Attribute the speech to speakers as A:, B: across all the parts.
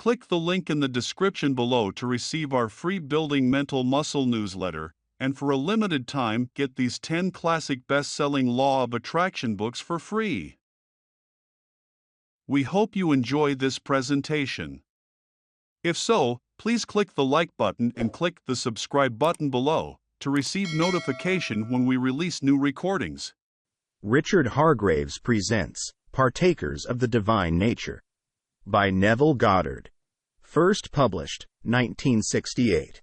A: Click the link in the description below to receive our free Building Mental Muscle newsletter, and for a limited time, get these 10 classic best-selling Law of Attraction books for free. We hope you enjoy this presentation. If so, please click the like button and click the subscribe button below to receive notification when we release new recordings.
B: Richard Hargraves presents Partakers of the Divine Nature by Neville Goddard. First published, 1968.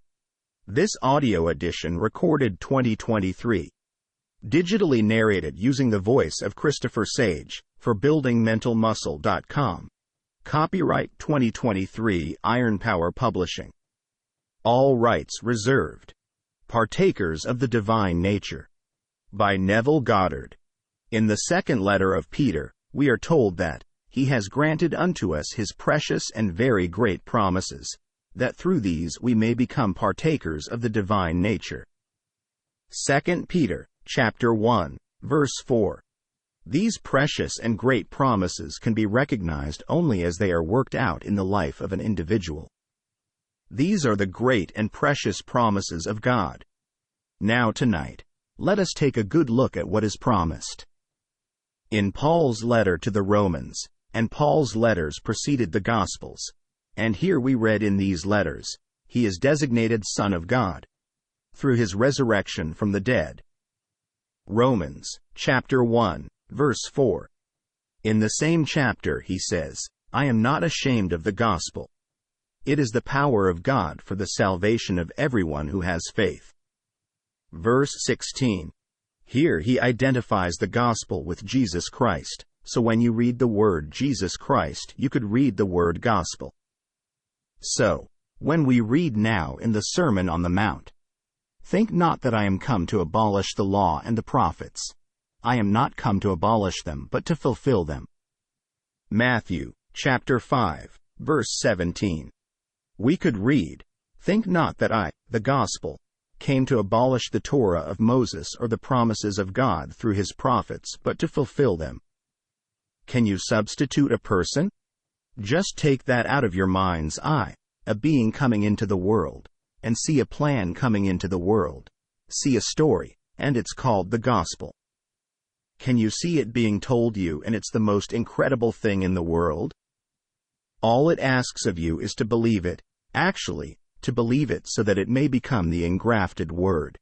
B: This audio edition recorded 2023. Digitally narrated using the voice of Christopher Sage for buildingmentalmuscle.com. Copyright 2023 Iron Power Publishing. All rights reserved. Partakers of the Divine Nature by Neville Goddard. In the second letter of Peter, we are told that he has granted unto us his precious and very great promises, that through these we may become partakers of the divine nature. 2 Peter, chapter 1, verse 4. These precious and great promises can be recognized only as they are worked out in the life of an individual. These are the great and precious promises of God. Now tonight, let us take a good look at what is promised. In Paul's letter to the Romans, and Paul's letters preceded the Gospels, and here we read in these letters, he is designated Son of God, through his resurrection from the dead. Romans, chapter 1, verse 4. In the same chapter he says, I am not ashamed of the gospel. It is the power of God for the salvation of everyone who has faith. Verse 16. Here he identifies the gospel with Jesus Christ, so when you read the word Jesus Christ, you could read the word gospel. So, when we read now in the Sermon on the Mount, think not that I am come to abolish the law and the prophets. I am not come to abolish them, but to fulfill them. Matthew, chapter 5, verse 17. We could read, think not that I, the gospel, came to abolish the Torah of Moses or the promises of God through his prophets, but to fulfill them. Can you substitute a person? Just take that out of your mind's eye, a being coming into the world, and see a plan coming into the world. See a story, and it's called the gospel. Can you see it being told you, and it's the most incredible thing in the world? All it asks of you is to believe it, actually, to believe it so that it may become the engrafted word.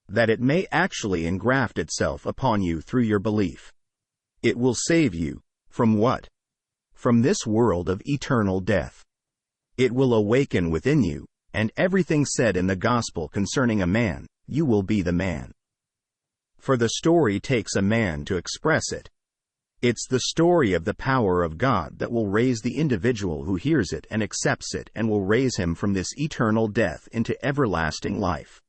B: That it may actually engraft itself upon you through your belief. It will save you, from what? From this world of eternal death. It will awaken within you, and everything said in the gospel concerning a man, you will be the man. For the story takes a man to express it. It's the story of the power of God that will raise the individual who hears it and accepts it, and will raise him from this eternal death into everlasting life.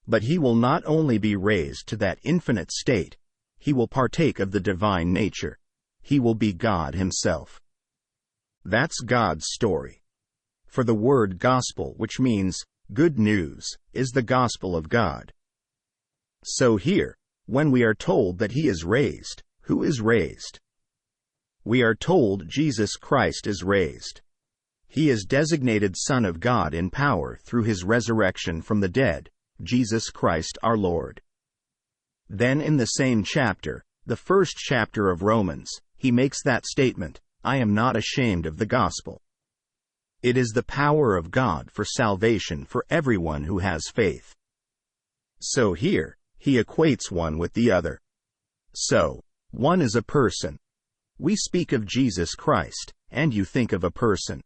B: But he will not only be raised to that infinite state, he will partake of the divine nature. He will be God himself. That's God's story. For the word gospel, which means good news, is the gospel of God. So here, when we are told that he is raised, who is raised? We are told Jesus Christ is raised. He is designated Son of God in power through his resurrection from the dead, Jesus Christ our Lord. Then in the same chapter, the first chapter of Romans, he makes that statement, I am not ashamed of the gospel. It is the power of God for salvation for everyone who has faith. So here, he equates one with the other. So, one is a person. We speak of Jesus Christ, and you think of a person.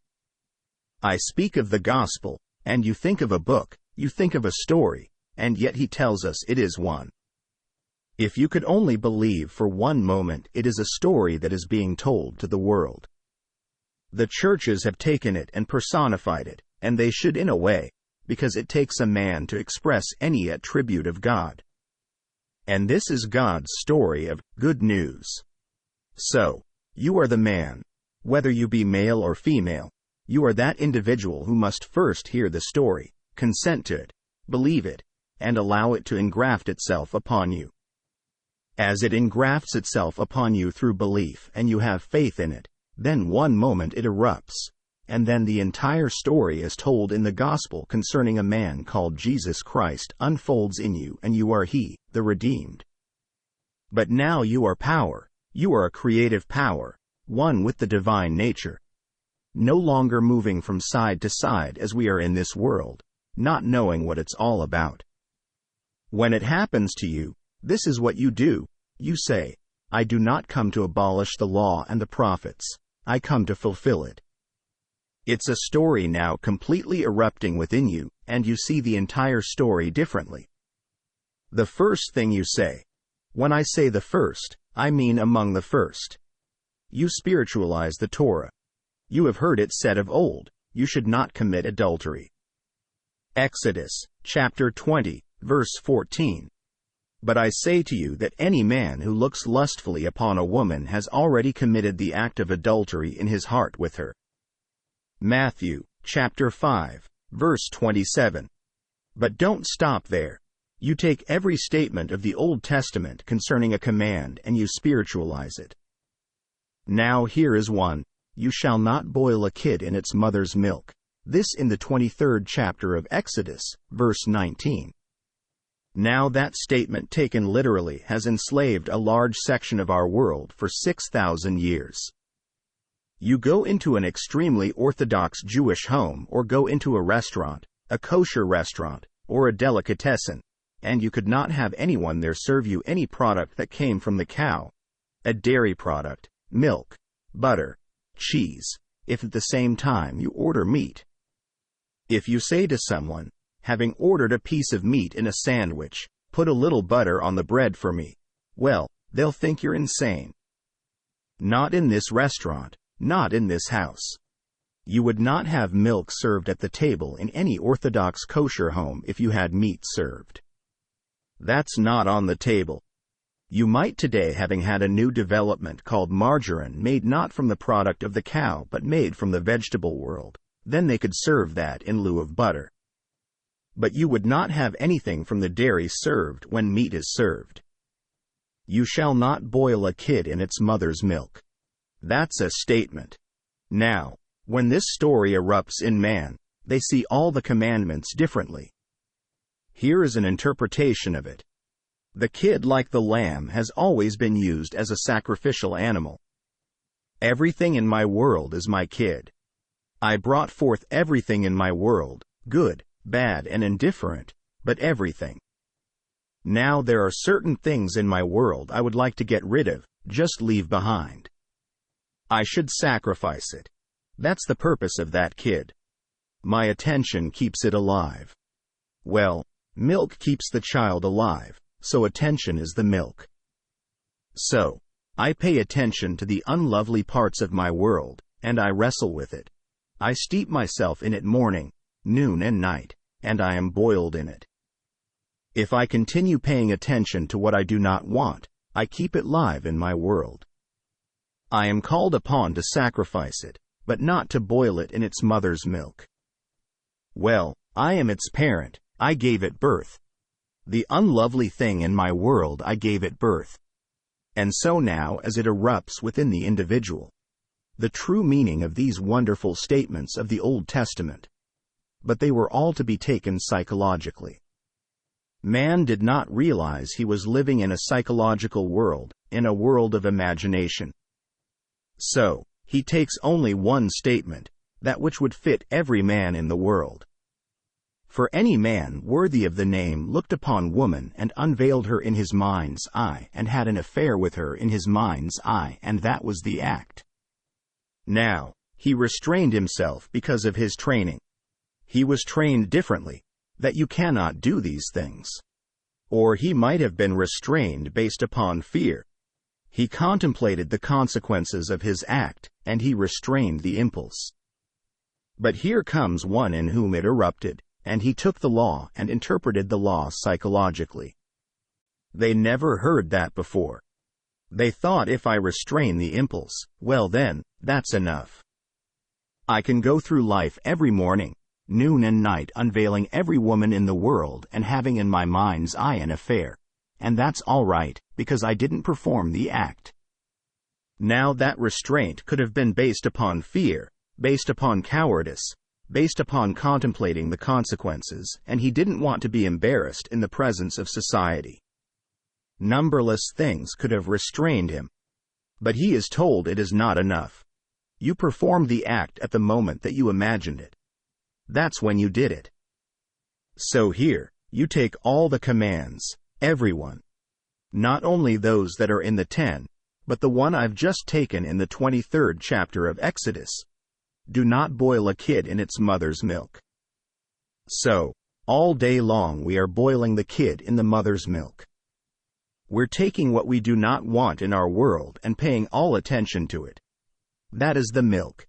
B: I speak of the gospel, and you think of a book, you think of a story, and yet he tells us it is one. If you could only believe for one moment, it is a story that is being told to the world. The churches have taken it and personified it, and they should in a way, because it takes a man to express any attribute of God. And this is God's story of good news. So, you are the man, whether you be male or female, you are that individual who must first hear the story, consent to it, believe it, and allow it to engraft itself upon you. As it engrafts itself upon you through belief and you have faith in it, then one moment it erupts, and then the entire story is told in the gospel concerning a man called Jesus Christ unfolds in you, and you are he, the redeemed. But now you are power, you are a creative power, one with the divine nature. No longer moving from side to side as we are in this world, not knowing what it's all about. When it happens to you, this is what you do. You say, I do not come to abolish the law and the prophets, I come to fulfill it. It's a story now completely erupting within you, and you see the entire story differently. The first thing you say. When I say the first, I mean among the first. You spiritualize the Torah. You have heard it said of old, you should not commit adultery. Exodus, chapter 20, verse 14. But I say to you that any man who looks lustfully upon a woman has already committed the act of adultery in his heart with her. Matthew, chapter 5, verse 27. But don't stop there. You take every statement of the Old Testament concerning a command and you spiritualize it. Now here is one. You shall not boil a kid in its mother's milk. This in the 23rd chapter of Exodus, verse 19. Now that statement taken literally has enslaved a large section of our world for 6,000 years. You go into an extremely Orthodox Jewish home or go into a restaurant, a kosher restaurant, or a delicatessen, and you could not have anyone there serve you any product that came from the cow, a dairy product, milk, butter, cheese, if at the same time you order meat. If you say to someone, having ordered a piece of meat in a sandwich, put a little butter on the bread for me, well, they'll think you're insane. Not in this restaurant, not in this house. You would not have milk served at the table in any Orthodox kosher home if you had meat served. That's not on the table. You might today having had a new development called margarine made not from the product of the cow but made from the vegetable world, then they could serve that in lieu of butter. But you would not have anything from the dairy served when meat is served. You shall not boil a kid in its mother's milk. That's a statement. Now, when this story erupts in man, they see all the commandments differently. Here is an interpretation of it. The kid, like the lamb, has always been used as a sacrificial animal. Everything in my world is my kid. I brought forth everything in my world, good, bad and indifferent, but everything. Now there are certain things in my world I would like to get rid of, just leave behind. I should sacrifice it. That's the purpose of that kid. My attention keeps it alive. Well, milk keeps the child alive, so attention is the milk. So, I pay attention to the unlovely parts of my world, and I wrestle with it. I steep myself in it morning, noon and night, and I am boiled in it. If I continue paying attention to what I do not want, I keep it live in my world. I am called upon to sacrifice it, but not to boil it in its mother's milk. Well, I am its parent, I gave it birth. The unlovely thing in my world I gave it birth. And so now as it erupts within the individual. The true meaning of these wonderful statements of the Old Testament. But they were all to be taken psychologically. Man did not realize he was living in a psychological world, in a world of imagination. So, he takes only one statement, that which would fit every man in the world. For any man worthy of the name looked upon woman and unveiled her in his mind's eye and had an affair with her in his mind's eye, and that was the act. Now, he restrained himself because of his training. He was trained differently, that you cannot do these things. Or he might have been restrained based upon fear. He contemplated the consequences of his act, and he restrained the impulse. But here comes one in whom it erupted, and he took the law and interpreted the law psychologically. They never heard that before. They thought if I restrain the impulse, well then, that's enough. I can go through life every morning, noon and night unveiling every woman in the world and having in my mind's eye an affair. And that's all right, because I didn't perform the act. Now that restraint could have been based upon fear, based upon cowardice, based upon contemplating the consequences, and he didn't want to be embarrassed in the presence of society. Numberless things could have restrained him. But he is told it is not enough. You performed the act at the moment that you imagined it. That's when you did it. So here, you take all the commands, everyone. Not only those that are in the 10, but the one I've just taken in the 23rd chapter of Exodus. Do not boil a kid in its mother's milk. So, all day long we are boiling the kid in the mother's milk. We're taking what we do not want in our world and paying all attention to it. That is the milk.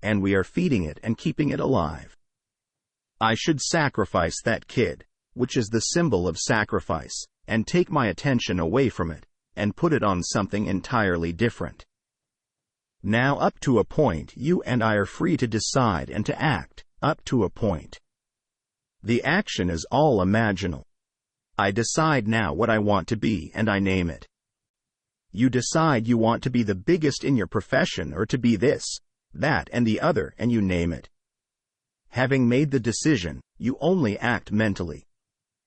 B: And we are feeding it and keeping it alive. I should sacrifice that kid, which is the symbol of sacrifice, and take my attention away from it, and put it on something entirely different. Now up to a point you and I are free to decide and to act, up to a point. The action is all imaginal. I decide now what I want to be and I name it. You decide you want to be the biggest in your profession or to be this, that and the other and you name it. Having made the decision, you only act mentally.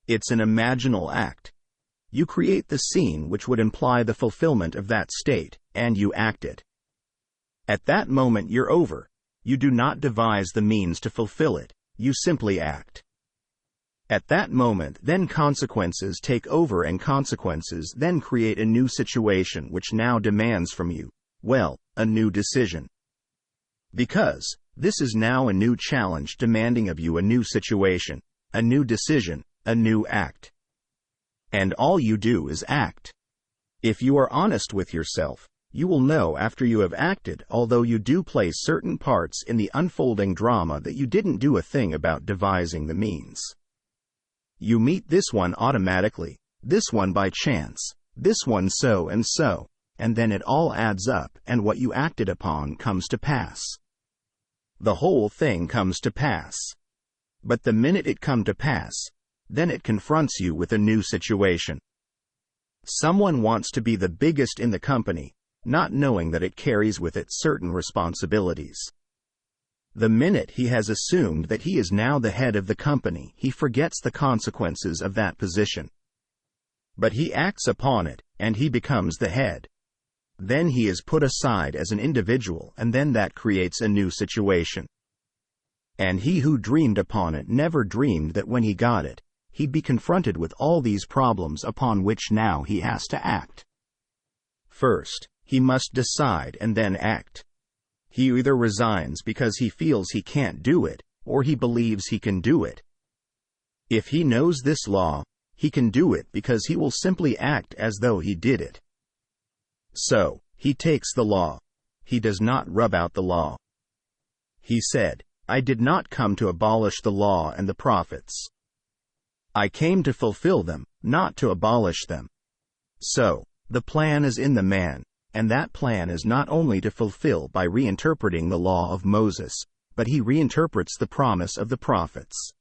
B: It's an imaginal act. You create the scene which would imply the fulfillment of that state, and you act it. At that moment you're over. You do not devise the means to fulfill it, you simply act. At that moment then consequences take over and consequences then create a new situation which now demands from you, well, a new decision. Because this is now a new challenge demanding of you a new situation, a new decision, a new act. And all you do is act. If you are honest with yourself, you will know after you have acted, although you do play certain parts in the unfolding drama, that you didn't do a thing about devising the means. You meet this one automatically, this one by chance, this one so, and then it all adds up and what you acted upon comes to pass. The whole thing comes to pass. But the minute it come to pass, then it confronts you with a new situation. Someone wants to be the biggest in the company, not knowing that it carries with it certain responsibilities. The minute he has assumed that he is now the head of the company, he forgets the consequences of that position. But he acts upon it, and he becomes the head. Then he is put aside as an individual, and then that creates a new situation. And he who dreamed upon it never dreamed that when he got it, he'd be confronted with all these problems upon which now he has to act. First, he must decide and then act. He either resigns because he feels he can't do it, or he believes he can do it. If he knows this law, he can do it because he will simply act as though he did it. So, he takes the law. He does not rub out the law. He said, I did not come to abolish the law and the prophets. I came to fulfill them, not to abolish them. So, the plan is in the man, and that plan is not only to fulfill by reinterpreting the law of Moses, but he reinterprets the promise of the prophets.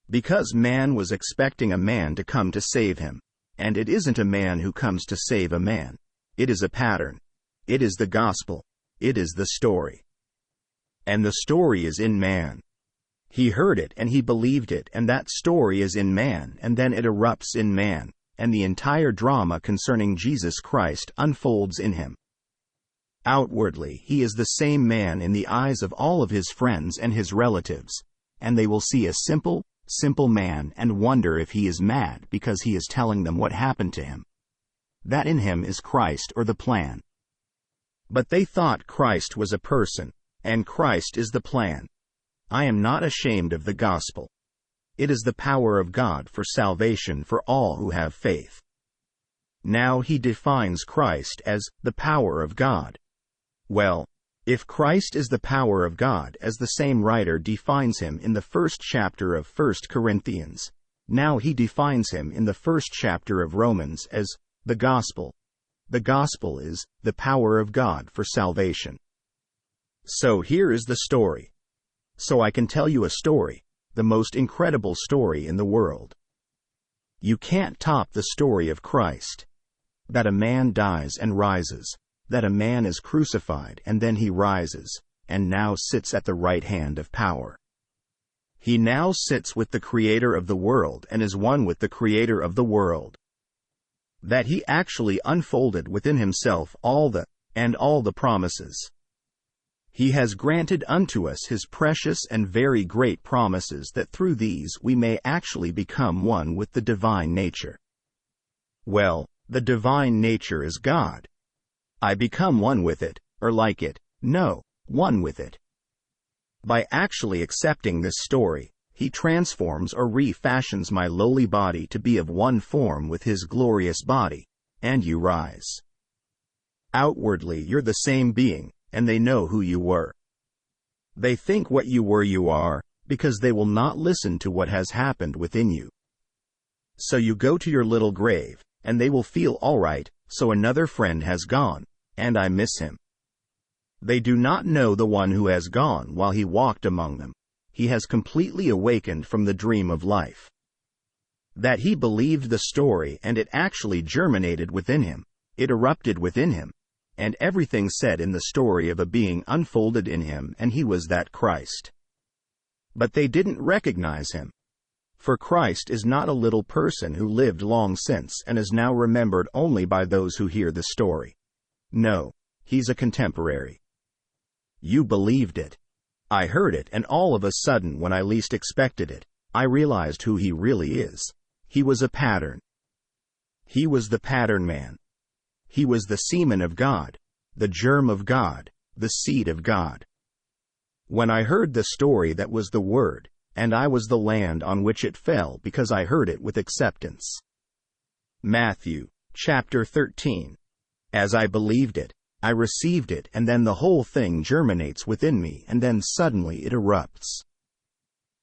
B: Because man was expecting a man to come to save him, and it isn't a man who comes to save a man. It is a pattern. It is the gospel. It is the story. And the story is in man. He heard it and he believed it, and that story is in man, and then it erupts in man, and the entire drama concerning Jesus Christ unfolds in him. Outwardly, he is the same man in the eyes of all of his friends and his relatives, and they will see a simple man and wonder if he is mad because he is telling them what happened to him. That in him is Christ or the plan. But they thought Christ was a person, and Christ is the plan. I am not ashamed of the gospel. It is the power of God for salvation for all who have faith. Now he defines Christ as the power of God. Well, if Christ is the power of God, as the same writer defines him in the first chapter of 1 Corinthians, now he defines him in the first chapter of Romans as the gospel. The gospel is the power of God for salvation. So here is the story. So I can tell you a story, the most incredible story in the world. You can't top the story of Christ. That a man dies and rises, that a man is crucified and then he rises, and now sits at the right hand of power. He now sits with the Creator of the world and is one with the Creator of the world. That he actually unfolded within himself all the promises. He has granted unto us his precious and very great promises, that through these we may actually become one with the divine nature. Well, the divine nature is God. I become one with it, or like it, no, one with it. By actually accepting this story, he transforms or refashions my lowly body to be of one form with his glorious body, and you rise. Outwardly you're the same being, and they know who you were. They think what you were you are, because they will not listen to what has happened within you. So you go to your little grave, and they will feel all right, so another friend has gone, and I miss him. They do not know the one who has gone while he walked among them. He has completely awakened from the dream of life. That he believed the story and it actually germinated within him, it erupted within him, and everything said in the story of a being unfolded in him, and he was that Christ. But they didn't recognize him. For Christ is not a little person who lived long since and is now remembered only by those who hear the story. No, he's a contemporary. You believed it. I heard it, and all of a sudden, when I least expected it, I realized who he really is. He was a pattern. He was the pattern man. He was the semen of God, the germ of God, the seed of God. When I heard the story, that was the word, and I was the land on which it fell, because I heard it with acceptance. Matthew, chapter 13. As I believed it, I received it, and then the whole thing germinates within me, and then suddenly it erupts.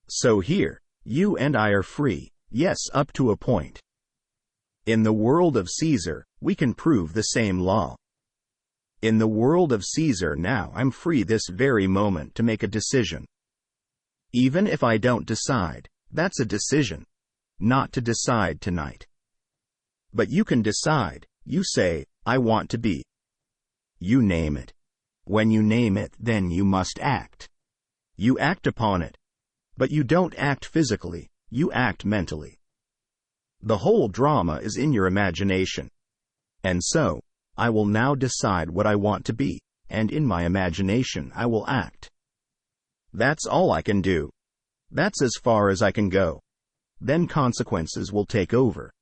B: So here, you and I are free, yes, up to a point. In the world of Caesar, we can prove the same law. In the world of Caesar now, I'm free this very moment to make a decision. Even if I don't decide, that's a decision. Not to decide tonight. But you can decide. You say, I want to be. You name it. When you name it, then you must act. You act upon it. But you don't act physically, you act mentally. The whole drama is in your imagination. And so, I will now decide what I want to be, and in my imagination I will act. That's all I can do. That's as far as I can go. Then consequences will take over.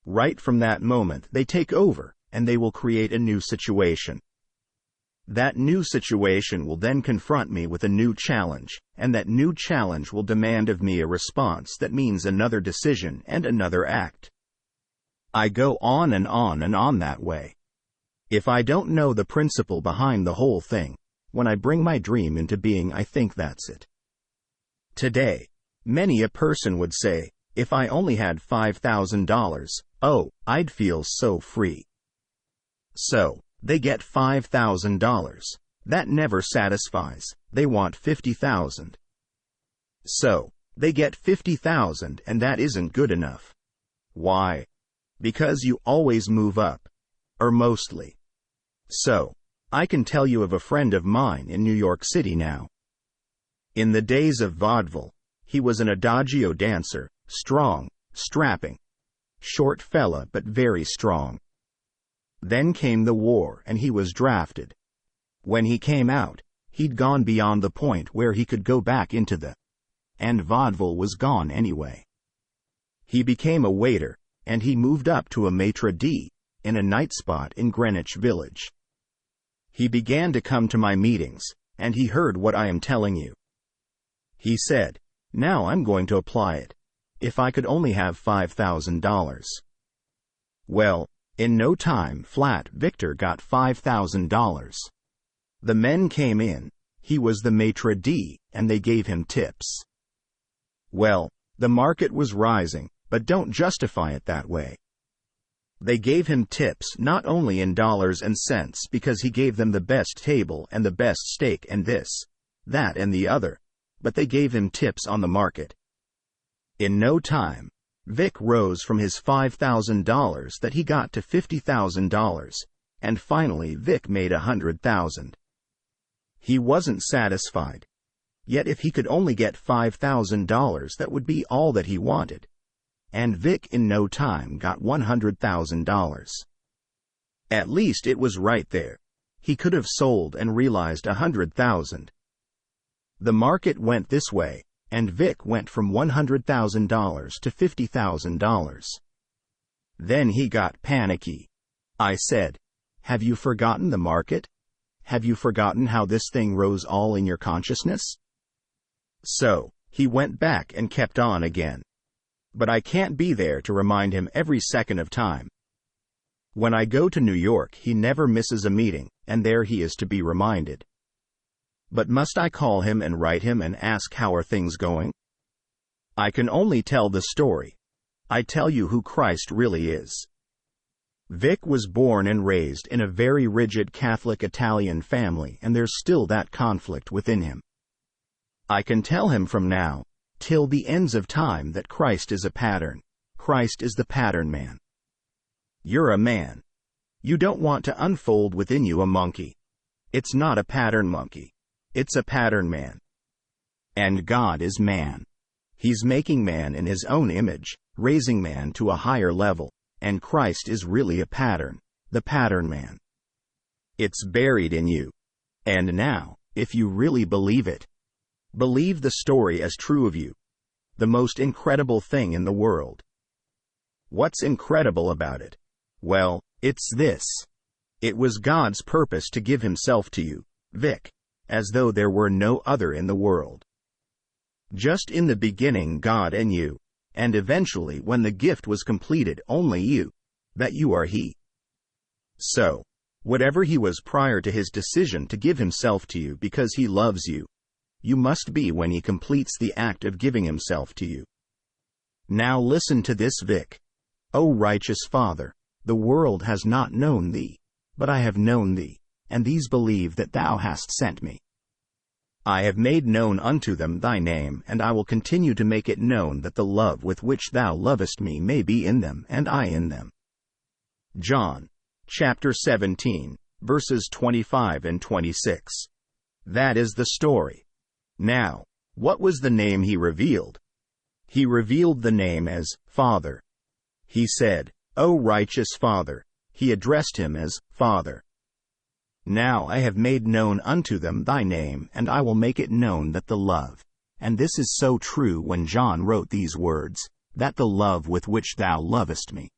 B: Right from that moment they take over, and they will create a new situation. That new situation will then confront me with a new challenge, and that new challenge will demand of me a response that means another decision and another act. I go on and on and on that way. If I don't know the principle behind the whole thing, when I bring my dream into being, I think that's it. Today, many a person would say, if I only had $5,000, oh, I'd feel so free. So, they get $5,000. That never satisfies. They want $50,000. So, they get $50,000, and that isn't good enough. Why? Because you always move up. Or mostly. So, I can tell you of a friend of mine in New York City now. In the days of vaudeville, he was an adagio dancer, strong, strapping. Short fella, but very strong. Then came the war, and he was drafted. When he came out, he'd gone beyond the point where he could go back into the... and vaudeville was gone anyway. He became a waiter, and he moved up to a maitre d', in a night spot in Greenwich Village. He began to come to my meetings, and he heard what I am telling you. He said, now I'm going to apply it. If I could only have $5,000. Well, in no time flat Victor got $5,000. The men came in, he was the maitre d', and they gave him tips. Well, the market was rising, but don't justify it that way. They gave him tips not only in dollars and cents because he gave them the best table and the best steak and this, that and the other, but they gave him tips on the market. In no time, Vic rose from his $5,000 that he got to $50,000, and finally Vic made $100,000. He wasn't satisfied. Yet if he could only get $5,000, that would be all that he wanted. And Vic in no time got $100,000. At least it was right there. He could have sold and realized $100,000. The market went this way, and Vic went from $100,000 to $50,000. Then he got panicky. I said, "Have you forgotten the market? Have you forgotten how this thing rose all in your consciousness?" So, he went back and kept on again. But I can't be there to remind him every second of time. When I go to New York, he never misses a meeting, and there he is to be reminded. But must I call him and write him and ask how are things going? I can only tell the story. I tell you who Christ really is. Vic was born and raised in a very rigid Catholic Italian family, and there's still that conflict within him. I can tell him from now, till the ends of time, that Christ is a pattern. Christ is the pattern man. You're a man. You don't want to unfold within you a monkey. It's not a pattern monkey. It's a pattern man. And God is man. He's making man in his own image, raising man to a higher level, and Christ is really a pattern, the pattern man. It's buried in you. And now, if you really believe it, believe the story as true of you, the most incredible thing in the world. What's incredible about it? Well, it's this. It was God's purpose to give himself to you, Vic, as though there were no other in the world. Just in the beginning, God and you, and eventually when the gift was completed, only you, that you are he. So, whatever he was prior to his decision to give himself to you because he loves you, you must be when he completes the act of giving himself to you. Now listen to this, Vic. O righteous Father, the world has not known thee, but I have known thee, and these believe that thou hast sent me. I have made known unto them thy name, and I will continue to make it known, that the love with which thou lovest me may be in them, and I in them. John, chapter 17, verses 25 and 26. That is the story. Now, what was the name he revealed? He revealed the name as Father. He said, O righteous Father. He addressed him as Father. Now I have made known unto them thy name, and I will make it known that the love, and this is so true when John wrote these words, that the love with which thou lovest me.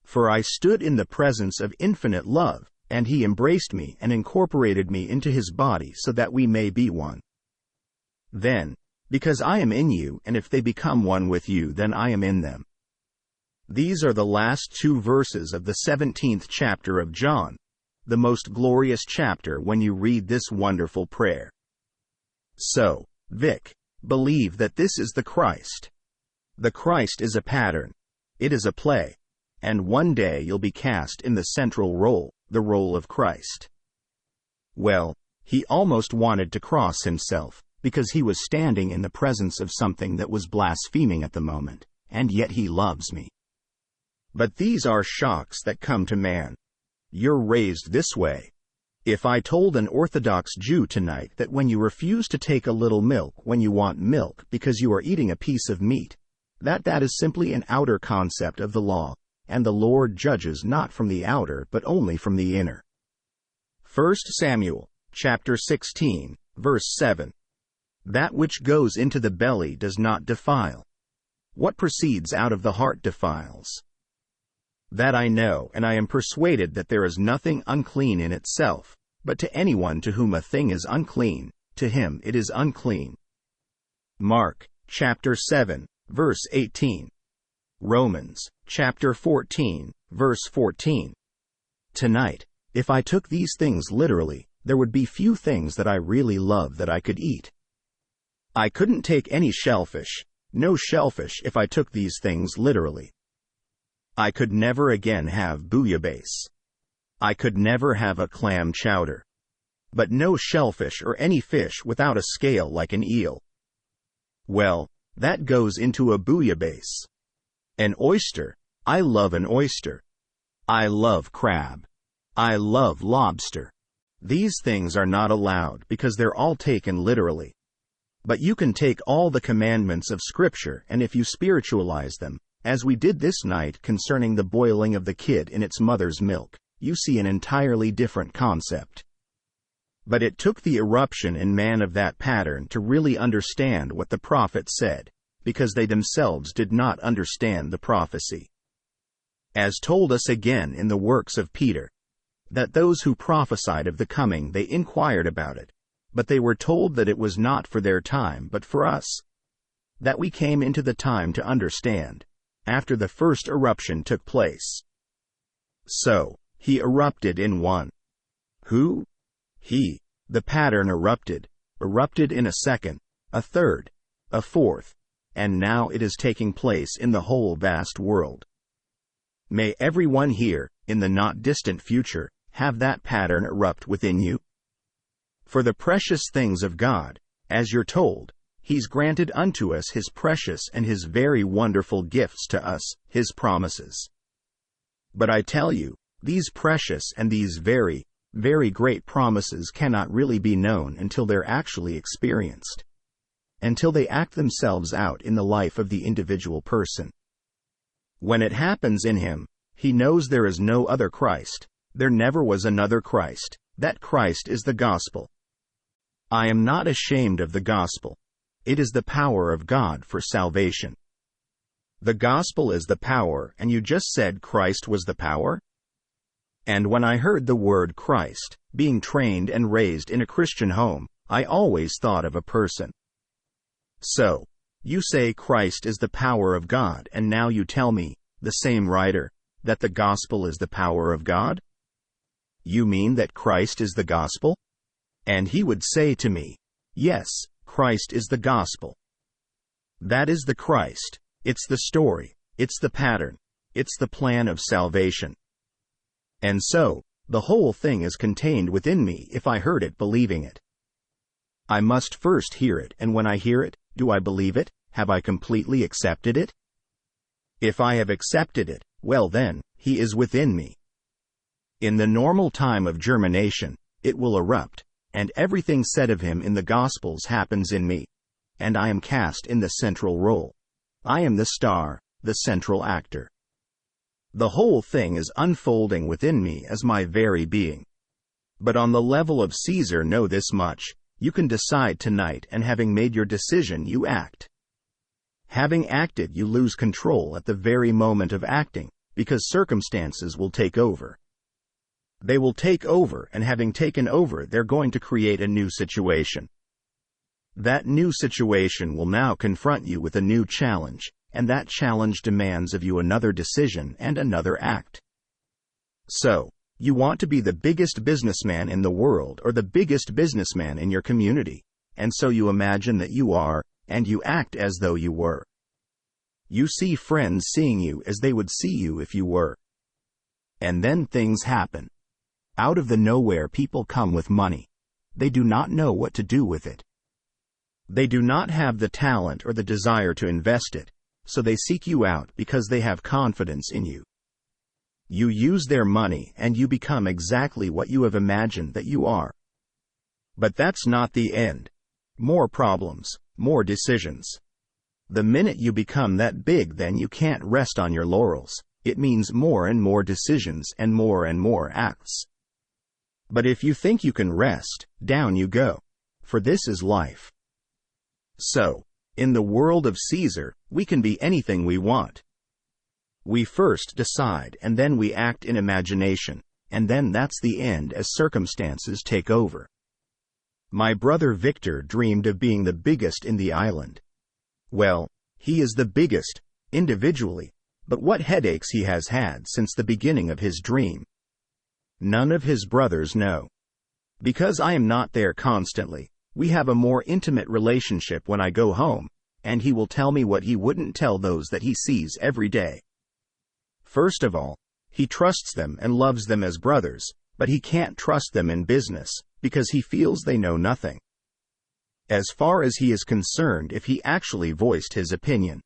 B: For I stood in the presence of infinite love, and he embraced me and incorporated me into his body so that we may be one. Then, because I am in you, and if they become one with you, then I am in them. These are the last two verses of the 17th chapter of John, the most glorious chapter when you read this wonderful prayer. So, Vic, believe that this is the Christ. The Christ is a pattern. It is a play. And one day you'll be cast in the central role, the role of Christ. Well, he almost wanted to cross himself, because he was standing in the presence of something that was blaspheming at the moment, and yet he loves me. But these are shocks that come to man. You're raised this way. If I told an Orthodox Jew tonight that when you refuse to take a little milk when you want milk because you are eating a piece of meat, that is simply an outer concept of the law, and the Lord judges not from the outer but only from the inner. 1 Samuel, chapter 16, verse 7. That which goes into the belly does not defile. What proceeds out of the heart defiles. That I know, and I am persuaded that there is nothing unclean in itself, but to anyone to whom a thing is unclean, to him it is unclean. Mark, chapter 7, verse 18. Romans, chapter 14, verse 14. Tonight, if I took these things literally, there would be few things that I really love that I could eat. I couldn't take any shellfish, no shellfish, if I took these things literally. I could never again have bouillabaisse. I could never have a clam chowder. But no shellfish or any fish without a scale like an eel. Well, that goes into a bouillabaisse. An oyster, I love an oyster. I love crab. I love lobster. These things are not allowed because they're all taken literally. But you can take all the commandments of Scripture, and if you spiritualize them, as we did this night concerning the boiling of the kid in its mother's milk, you see an entirely different concept. But it took the eruption in man of that pattern to really understand what the prophet said, because they themselves did not understand the prophecy. As told us again in the works of Peter, that those who prophesied of the coming they inquired about it, but they were told that it was not for their time but for us, that we came into the time to understand, after the first eruption took place. So, he erupted in one. Who? He. The pattern erupted in a second, a third, a fourth, and now it is taking place in the whole vast world. May everyone here, in the not distant future, have that pattern erupt within you. For the precious things of God, as you're told, He's granted unto us His precious and His very wonderful gifts to us, His promises. But I tell you, these precious and these very, very great promises cannot really be known until they're actually experienced, until they act themselves out in the life of the individual person. When it happens in him, he knows there is no other Christ, there never was another Christ, that Christ is the gospel. I am not ashamed of the gospel. It is the power of God for salvation. The gospel is the power, and you just said Christ was the power? And when I heard the word Christ, being trained and raised in a Christian home, I always thought of a person. So, you say Christ is the power of God, and now you tell me, the same writer, that the gospel is the power of God? You mean that Christ is the gospel? And he would say to me, yes, Christ is the gospel. That is the Christ, it's the story, it's the pattern, it's the plan of salvation. And so, the whole thing is contained within me if I heard it believing it. I must first hear it, and when I hear it, do I believe it? Have I completely accepted it? If I have accepted it, well then, he is within me. In the normal time of germination, it will erupt, and everything said of him in the Gospels happens in me, and I am cast in the central role. I am the star, the central actor. The whole thing is unfolding within me as my very being. But on the level of Caesar, know this much, you can decide tonight, and having made your decision, you act. Having acted, you lose control at the very moment of acting, because circumstances will take over. They will take over, and having taken over, they're going to create a new situation. That new situation will now confront you with a new challenge, and that challenge demands of you another decision and another act. So, you want to be the biggest businessman in the world or the biggest businessman in your community, and so you imagine that you are, and you act as though you were. You see friends seeing you as they would see you if you were. And then things happen. Out of the nowhere, people come with money. They do not know what to do with it. They do not have the talent or the desire to invest it, so they seek you out because they have confidence in you. You use their money and you become exactly what you have imagined that you are. But that's not the end. More problems, more decisions. The minute you become that big, then you can't rest on your laurels. It means more and more decisions and more acts. But if you think you can rest, down you go. For this is life. So, in the world of Caesar, we can be anything we want. We first decide, and then we act in imagination, and then that's the end as circumstances take over. My brother Victor dreamed of being the biggest in the island. Well, he is the biggest, individually, but what headaches he has had since the beginning of his dream. None of his brothers know. Because I am not there constantly, we have a more intimate relationship when I go home, and he will tell me what he wouldn't tell those that he sees every day. First of all, he trusts them and loves them as brothers, but he can't trust them in business, because he feels they know nothing. As far as he is concerned, if he actually voiced his opinion,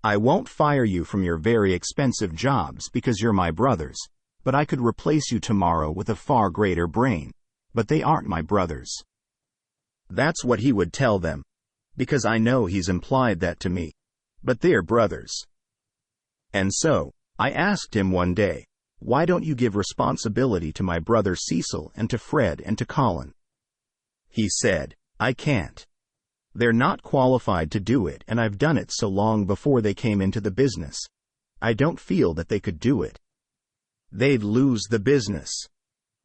B: I won't fire you from your very expensive jobs because you're my brothers, but I could replace you tomorrow with a far greater brain, but they aren't my brothers." That's what he would tell them, because I know he's implied that to me, but they're brothers. And so, I asked him one day, "Why don't you give responsibility to my brother Cecil and to Fred and to Colin?" He said, "I can't. They're not qualified to do it, and I've done it so long before they came into the business. I don't feel that they could do it. They'd lose the business."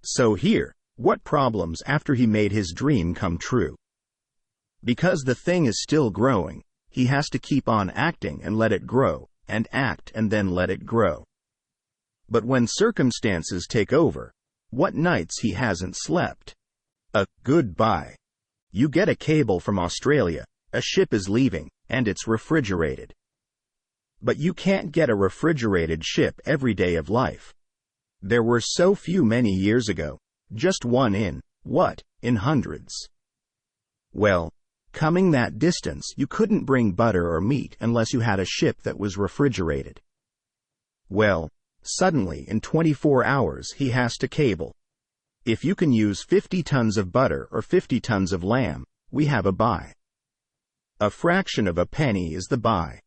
B: So here, what problems after he made his dream come true? Because the thing is still growing, he has to keep on acting and let it grow, and act and then let it grow. But when circumstances take over, what nights he hasn't slept. Goodbye. You get a cable from Australia, a ship is leaving, and it's refrigerated. But you can't get a refrigerated ship every day of life. There were so few many years ago, just one in hundreds. Well, coming that distance, you couldn't bring butter or meat unless you had a ship that was refrigerated. Well, suddenly in 24 hours he has to cable. If you can use 50 tons of butter or 50 tons of lamb, we have a buy. A fraction of a penny is the buy.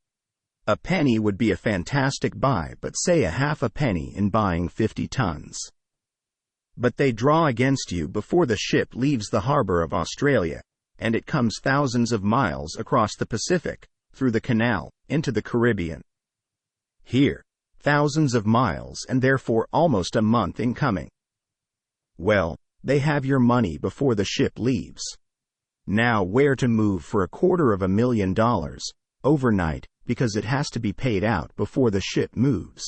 B: A penny would be a fantastic buy, but say a half a penny in buying 50 tons. But they draw against you before the ship leaves the harbor of Australia, and it comes thousands of miles across the Pacific, through the canal, into the Caribbean. Here, thousands of miles and therefore almost a month in coming. Well, they have your money before the ship leaves. Now where to move for $250,000, overnight, because it has to be paid out before the ship moves.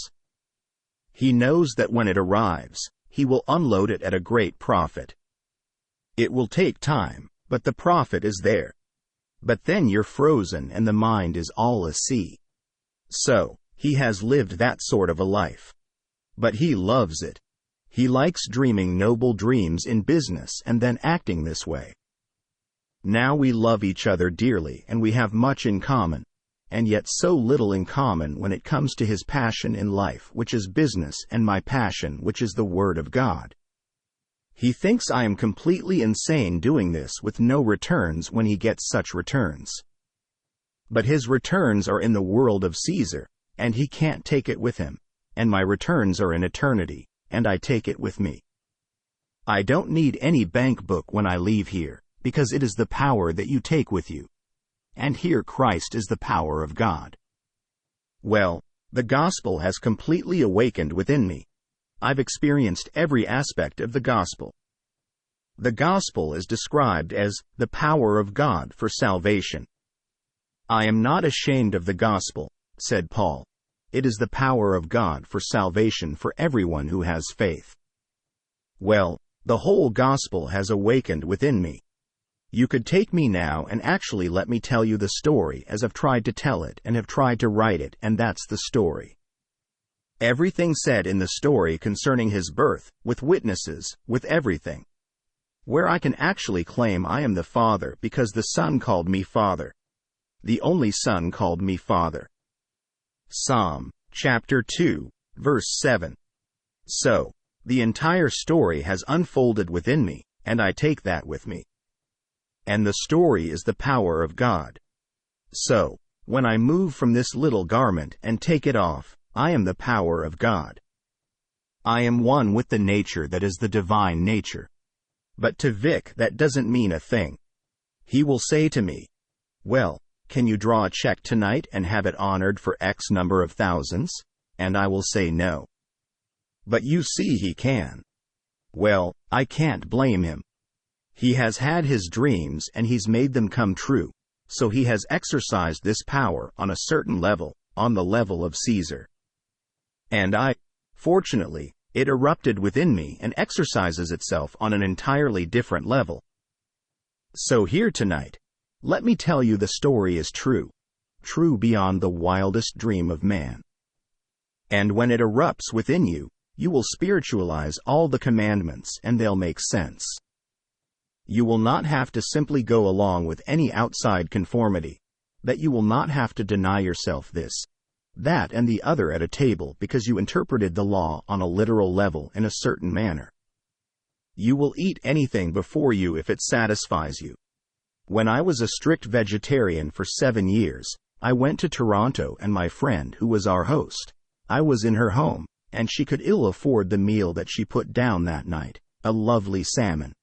B: He knows that when it arrives, he will unload it at a great profit. It will take time, but the profit is there. But then you're frozen and the mind is all a sea. So, he has lived that sort of a life. But he loves it. He likes dreaming noble dreams in business and then acting this way. Now we love each other dearly and we have much in common, and yet so little in common when it comes to his passion in life, which is business, and my passion, which is the Word of God. He thinks I am completely insane doing this with no returns when he gets such returns. But his returns are in the world of Caesar, and he can't take it with him, and my returns are in eternity, and I take it with me. I don't need any bank book when I leave here, because it is the power that you take with you. And here Christ is the power of God. Well, the gospel has completely awakened within me. I've experienced every aspect of the gospel. The gospel is described as the power of God for salvation. "I am not ashamed of the gospel," said Paul. "It is the power of God for salvation for everyone who has faith." Well, the whole gospel has awakened within me. You could take me now and actually let me tell you the story as I've tried to tell it and have tried to write it, and that's the story. Everything said in the story concerning his birth, with witnesses, with everything. Where I can actually claim I am the Father because the Son called me Father. The only Son called me Father. Psalm, chapter 2, verse 7. So, the entire story has unfolded within me, and I take that with me. And the story is the power of God. So, when I move from this little garment and take it off, I am the power of God. I am one with the nature that is the divine nature. But to Vic that doesn't mean a thing. He will say to me, "Well, can you draw a check tonight and have it honored for X number of thousands?" And I will say no. But you see he can. Well, I can't blame him. He has had his dreams and he's made them come true, so he has exercised this power on a certain level, on the level of Caesar. And fortunately, it erupted within me and exercises itself on an entirely different level. So here tonight, let me tell you the story is true, true beyond the wildest dream of man. And when it erupts within you, you will spiritualize all the commandments and they'll make sense. You will not have to simply go along with any outside conformity, that you will not have to deny yourself this, that and the other at a table because you interpreted the law on a literal level in a certain manner. You will eat anything before you if it satisfies you. When I was a strict vegetarian for 7 years, I went to Toronto and my friend who was our host. I was in her home, and she could ill afford the meal that she put down that night, a lovely salmon.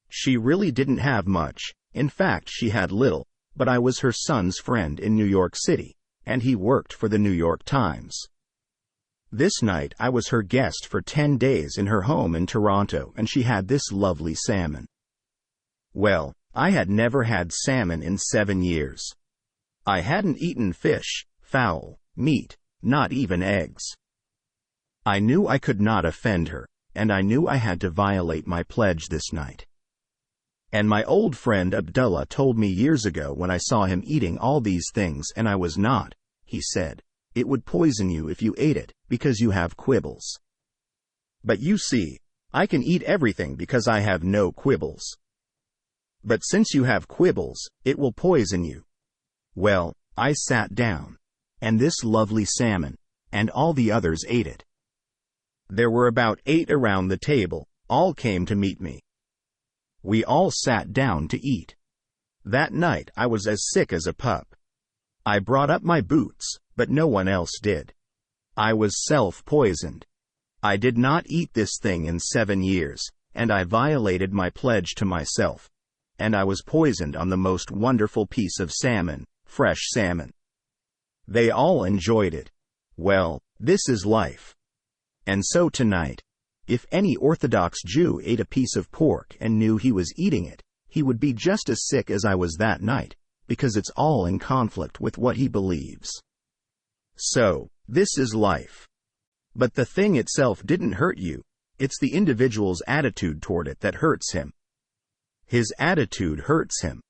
B: She really didn't have much, in fact she had little, but I was her son's friend in New York City, and he worked for the New York Times. This night I was her guest for 10 days in her home in Toronto, and she had this lovely salmon. Well, I had never had salmon in 7 years. I hadn't eaten fish, fowl, meat, not even eggs. I knew I could not offend her, and I knew I had to violate my pledge this night. And my old friend Abdullah told me years ago when I saw him eating all these things and I was not, he said, it would poison you if you ate it, because you have quibbles. But you see, I can eat everything because I have no quibbles. But since you have quibbles, it will poison you. Well, I sat down, and this lovely salmon, and all the others ate it. There were about 8 around the table, all came to meet me. We all sat down to eat. That night I was as sick as a pup. I brought up my boots, but no one else did. I was self-poisoned. I did not eat this thing in 7 years, and I violated my pledge to myself. And I was poisoned on the most wonderful piece of salmon, fresh salmon. They all enjoyed it. Well, this is life. And so tonight, if any Orthodox Jew ate a piece of pork and knew he was eating it, he would be just as sick as I was that night, because it's all in conflict with what he believes. So, this is life. But the thing itself didn't hurt you, it's the individual's attitude toward it that hurts him. His attitude hurts him.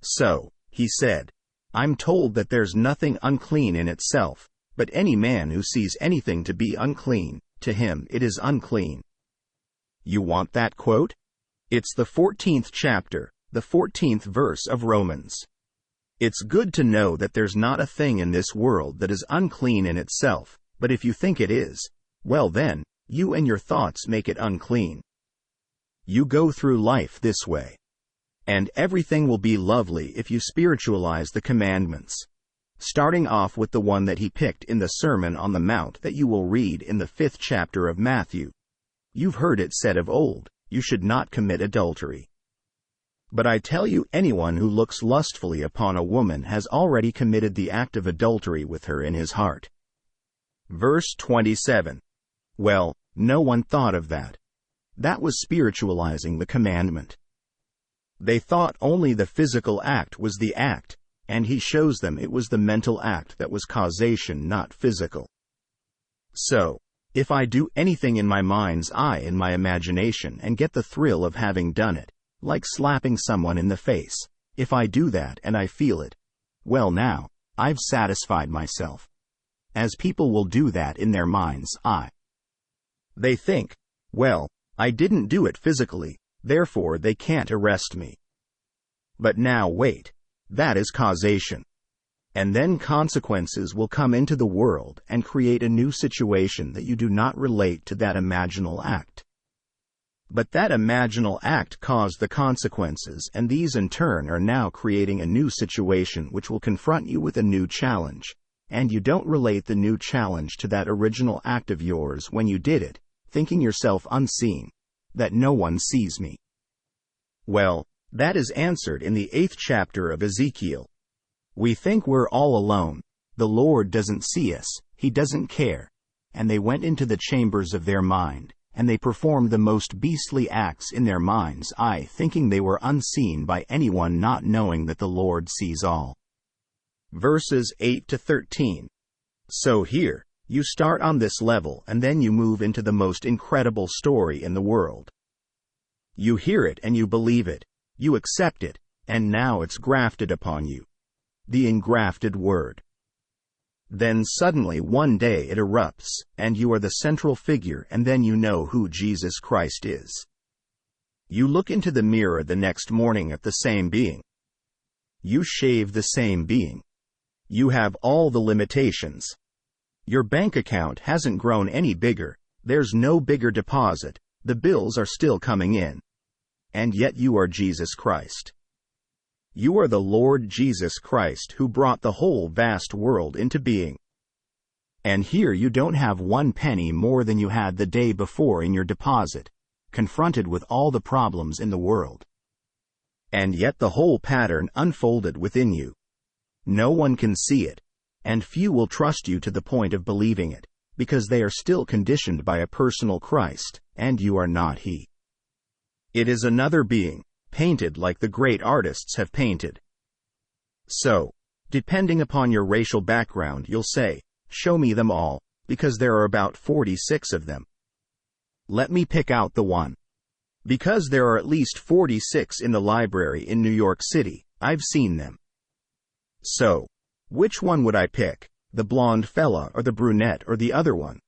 B: So, he said, I'm told that there's nothing unclean in itself, but any man who sees anything to be unclean, to him it is unclean. You want that quote? It's the 14th chapter, the 14th verse of Romans. It's good to know that there's not a thing in this world that is unclean in itself, but if you think it is, well then, you and your thoughts make it unclean. You go through life this way. And everything will be lovely if you spiritualize the commandments. Starting off with the one that he picked in the Sermon on the Mount that you will read in the 5th chapter of Matthew. You've heard it said of old, you should not commit adultery. But I tell you, anyone who looks lustfully upon a woman has already committed the act of adultery with her in his heart. Verse 27. Well, no one thought of that. That was spiritualizing the commandment. They thought only the physical act was the act, and he shows them it was the mental act that was causation, not physical. So, if I do anything in my mind's eye in my imagination and get the thrill of having done it, like slapping someone in the face, if I do that and I feel it, well now, I've satisfied myself. As people will do that in their mind's eye. They think, well, I didn't do it physically, therefore they can't arrest me. But now wait, that is causation. And then consequences will come into the world and create a new situation that you do not relate to that imaginal act. But that imaginal act caused the consequences, and these in turn are now creating a new situation which will confront you with a new challenge, and you don't relate the new challenge to that original act of yours when you did it, thinking yourself unseen, that no one sees me. Well, that is answered in the 8th chapter of Ezekiel. We think we're all alone, the Lord doesn't see us, he doesn't care, and they went into the chambers of their mind, and they performed the most beastly acts in their mind's eye, thinking they were unseen by anyone, not knowing that the Lord sees all. Verses 8 to 13. So here, you start on this level and then you move into the most incredible story in the world. You hear it and you believe it, you accept it, and now it's grafted upon you. The engrafted word. Then suddenly one day it erupts, and you are the central figure, and then you know who Jesus Christ is. You look into the mirror the next morning at the same being. You shave the same being. You have all the limitations. Your bank account hasn't grown any bigger, there's no bigger deposit, The bills are still coming in. And yet you are Jesus Christ. You are the Lord Jesus Christ who brought the whole vast world into being. And here you don't have 1 penny more than you had the day before in your deposit, confronted with all the problems in the world. And yet the whole pattern unfolded within you. No one can see it, and few will trust you to the point of believing it, because they are still conditioned by a personal Christ, and you are not He. It is another being, painted like the great artists have painted. So, depending upon your racial background, you'll say, "Show me them all, because there are about 46 of them." Let me pick out the one. Because there are at least 46 in the library in New York City, I've seen them. So, which one would I pick, the blonde fella or the brunette or the other one?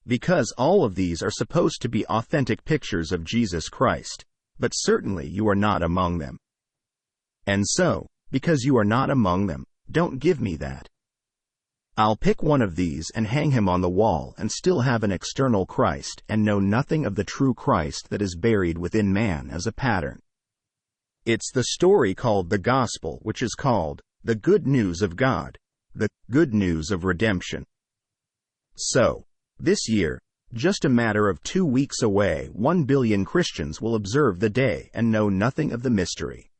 B: Because all of these are supposed to be authentic pictures of Jesus Christ, but certainly you are not among them. And so, because you are not among them, don't give me that. I'll pick one of these and hang him on the wall and still have an external Christ and know nothing of the true Christ that is buried within man as a pattern. It's the story called the Gospel, which is called the good news of God, the good news of redemption. So, this year, just a matter of 2 weeks away, 1 billion Christians will observe the day and know nothing of the mystery.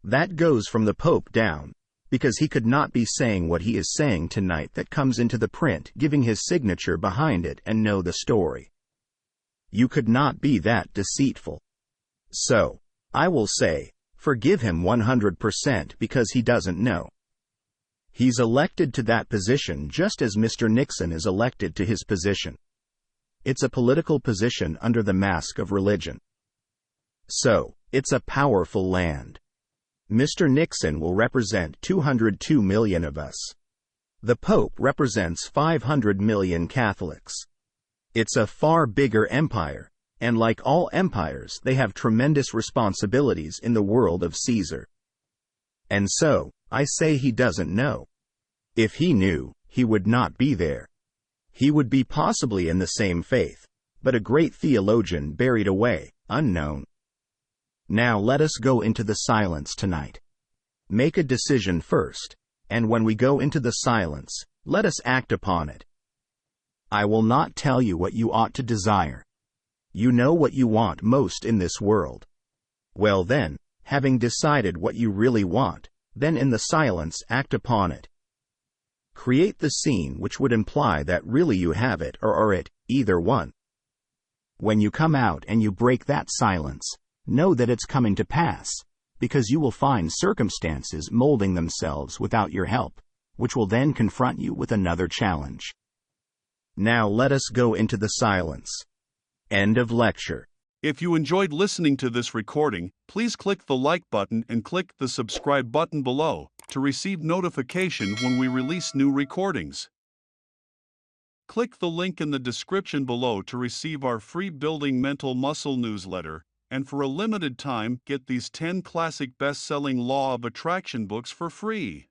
B: That goes from the Pope down, because he could not be saying what he is saying tonight that comes into the print, giving his signature behind it and know the story. You could not be that deceitful. So, I will say, forgive him 100% because he doesn't know. He's elected to that position just as Mr. Nixon is elected to his position. It's a political position under the mask of religion. So, it's a powerful land. Mr. Nixon will represent 202 million of us. The Pope represents 500 million Catholics. It's a far bigger empire, and like all empires, they have tremendous responsibilities in the world of Caesar. And so, I say he doesn't know. If he knew, he would not be there. He would be possibly in the same faith, but a great theologian buried away, unknown. Now let us go into the silence tonight. Make a decision first, and when we go into the silence, let us act upon it. I will not tell you what you ought to desire. You know what you want most in this world. Well then, having decided what you really want, then in the silence act upon it. Create the scene which would imply that really you have it or are it, either one. When you come out and you break that silence, know that it's coming to pass, because you will find circumstances molding themselves without your help, which will then confront you with another challenge. Now let us go into the silence. End of lecture.
A: If you enjoyed listening to this recording, please click the like button and click the subscribe button below to receive notification when we release new recordings. Click the link in the description below to receive our free Building Mental Muscle newsletter, and for a limited time, get these 10 classic best-selling Law of Attraction books for free.